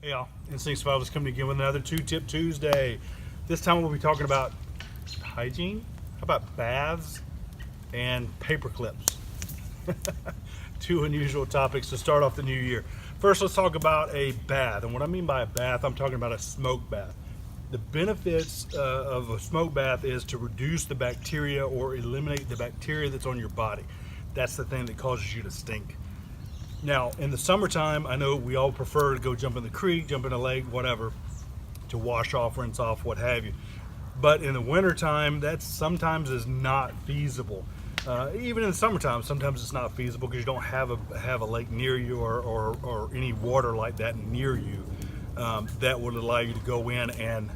Hey y'all, Instinct Survivalist coming again with another 2-Tip Tuesday. This time we'll be talking about hygiene, how about baths, and paper clips. Two unusual topics to start off the new year. First, let's talk about a bath. And what I mean by a bath, I'm talking about a smoke bath. The benefits of a smoke bath is to reduce the bacteria or eliminate the bacteria that's on your body. That's the thing that causes you to stink. Now, in the summertime, I know we all prefer to go jump in the creek, jump in a lake, whatever, to wash off, rinse off, what have you. But in the wintertime, that sometimes is not feasible. Even in the summertime, sometimes it's not feasible because you don't have a lake near you or any water like that near you that would allow you to go in and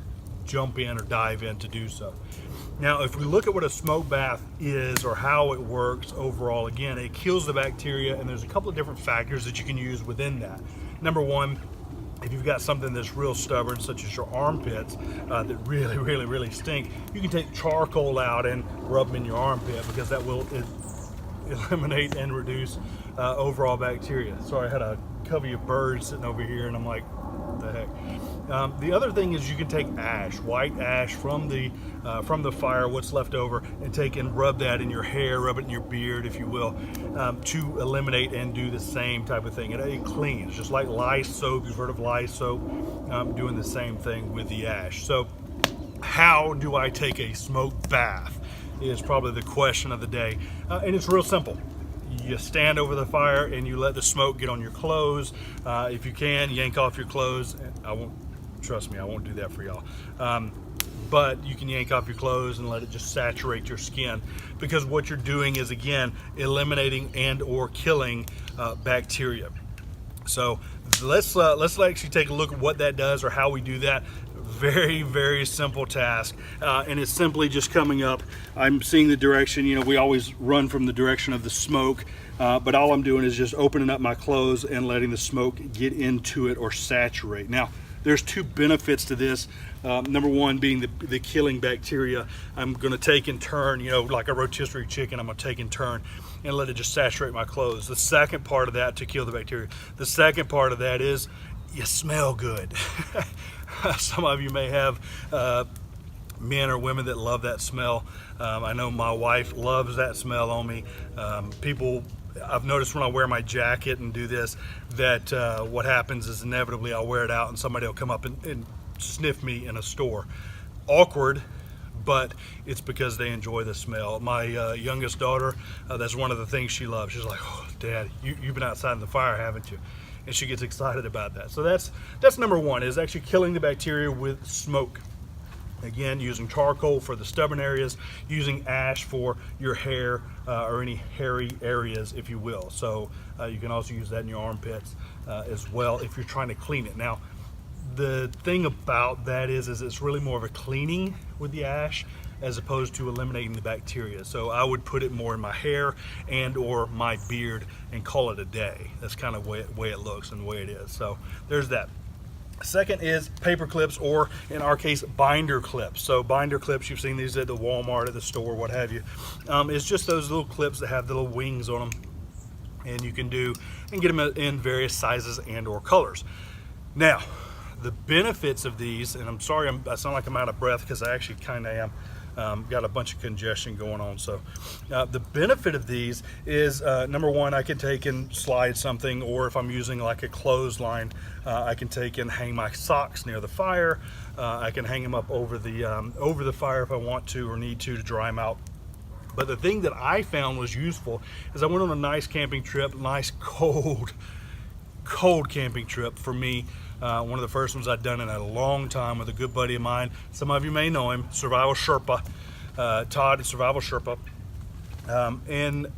jump in or dive in to do so. Now, if we look at what a smoke bath is or how it works overall, again, it kills the bacteria, and there's a couple of different factors that you can use within that. Number one, if you've got something that's real stubborn, such as your armpits that really stink, you can take charcoal out and rub them in your armpit because that will eliminate and reduce overall bacteria. Sorry, I had a covey of birds sitting over here, and I'm like, what the heck? The other thing is you can take ash, white ash from the fire, what's left over, and take and rub that in your hair, rub it in your beard, if you will, to eliminate and do the same type of thing. It cleans, just like lye soap. You've heard of lye soap, doing the same thing with the ash. So how do I take a smoke bath is probably the question of the day, and it's real simple. You stand over the fire and you let the smoke get on your clothes. If you can, yank off your clothes. I won't, trust me, I won't do that for y'all. But you can yank off your clothes and let it just saturate your skin, because what you're doing is, again, eliminating and or killing bacteria. So let's actually take a look at what that does or how we do that. Very simple task, and it's simply just coming up. I'm seeing the direction. You know, we always run from the direction of the smoke, but all I'm doing is just opening up my clothes and letting the smoke get into it or saturate. Now, there's two benefits to this. Number one being the killing bacteria. I'm going to take and turn, you know, like a rotisserie chicken. I'm going to take and turn and let it just saturate my clothes. The second part of that, to kill the bacteria, the second part of that is you smell good. Some of you may have men or women that love that smell. I know my wife loves that smell on me. I've noticed when I wear my jacket and do this, that what happens is inevitably I'll wear it out and somebody will come up and sniff me in a store. Awkward, but it's because they enjoy the smell. My youngest daughter, that's one of the things she loves. She's like, "Oh, Dad, you've been outside in the fire, haven't you?" And she gets excited about that. So that's number one, is actually killing the bacteria with smoke. Again, using charcoal for the stubborn areas, using ash for your hair or any hairy areas, if you will. So you can also use that in your armpits as well if you're trying to clean it. Now, the thing about that is it's really more of a cleaning with the ash as opposed to eliminating the bacteria. So I would put it more in my hair and or my beard and call it a day. That's kind of the way it looks and the way it is. So there's that. Second is paper clips, or in our case, binder clips. So binder clips, you've seen these at the Walmart, at the store, what have you. It's just those little clips that have the little wings on them, and you can get them in various sizes and or colors. Now, the benefits of these, and I'm sorry I sound like I'm out of breath because I actually kind of am. Got a bunch of congestion going on. So the benefit of these is, number one, I can take and slide something, or if I'm using like a clothesline, I can take and hang my socks near the fire. I can hang them up over the fire if I want to or need to dry them out. But the thing that I found was useful is I went on a nice camping trip, nice cold camping trip for me. One of the first ones I'd done in a long time with a good buddy of mine. Some of you may know him, Survival Sherpa, Todd, Survival Sherpa. And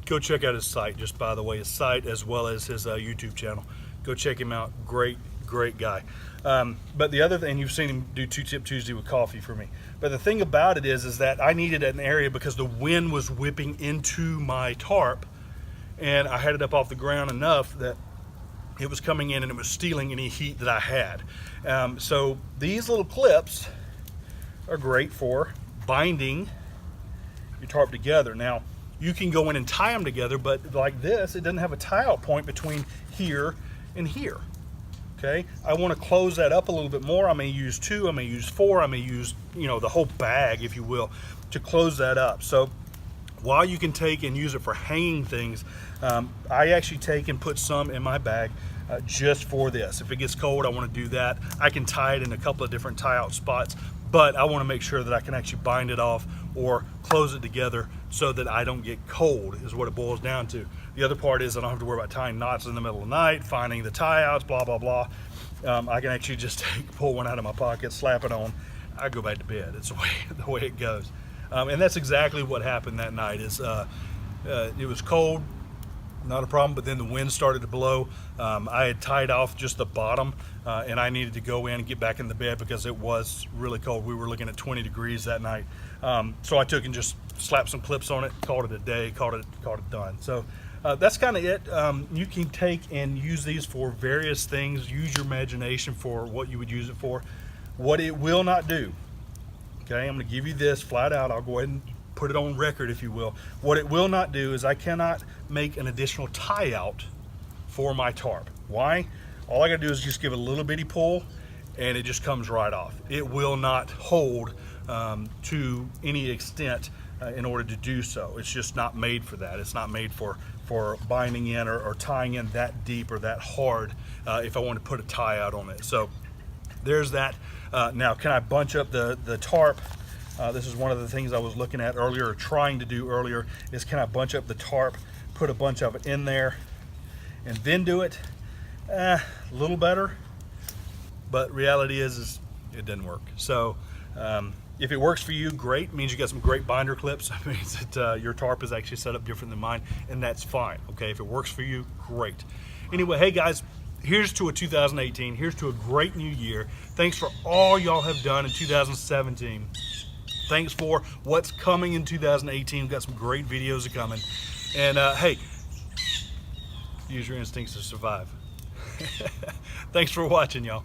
go check out his site, just by the way, his site as well as his YouTube channel. Go check him out. Great guy. But the other thing, you've seen him do 2-Tip Tuesday with coffee for me. But the thing about it is that I needed an area because the wind was whipping into my tarp, and I had it up off the ground enough that it was coming in and it was stealing any heat that I had. So these little clips are great for binding your tarp together. Now, you can go in and tie them together, but like this, it doesn't have a tie-out point between here and here. Okay, I want to close that up a little bit more. I may use 2, I may use 4, I may use, you know, the whole bag, if you will, to close that up. So while you can take and use it for hanging things, I actually take and put some in my bag just for this. If it gets cold, I want to do that. I can tie it in a couple of different tie out spots, but I want to make sure that I can actually bind it off or close it together so that I don't get cold, is what it boils down to. The other part is I don't have to worry about tying knots in the middle of the night, finding the tie outs, blah, blah, blah. I can actually just pull one out of my pocket, slap it on, I go back to bed. It's the way it goes. And that's exactly what happened that night. It was cold, not a problem, but then the wind started to blow. I had tied off just the bottom, and I needed to go in and get back in the bed because it was really cold. We were looking at 20 degrees that night. So I took and just slapped some clips on it, called it a day, called it done. So that's kind of it. You can take and use these for various things. Use your imagination for what you would use it for. What it will not do, okay, I'm going to give you this flat out. I'll go ahead and put it on record, if you will. What it will not do is I cannot make an additional tie out for my tarp. Why? All I got to do is just give it a little bitty pull and it just comes right off. It will not hold to any extent in order to do so. It's just not made for that. It's not made for binding in or tying in that deep or that hard if I want to put a tie out on it. So there's that. Now, can I bunch up the tarp? This is one of the things I was looking at earlier, or trying to do earlier, is can I bunch up the tarp, put a bunch of it in there, and then do it? A little better, but reality is it didn't work. So if it works for you, great. It means you got some great binder clips. It means that your tarp is actually set up different than mine, and that's fine. Okay, if it works for you, great. Anyway, hey guys, here's to a 2018. Here's to a great new year. Thanks for all y'all have done in 2017. Thanks for what's coming in 2018. We've got some great videos coming. And hey, use your instincts to survive. Thanks for watching, y'all.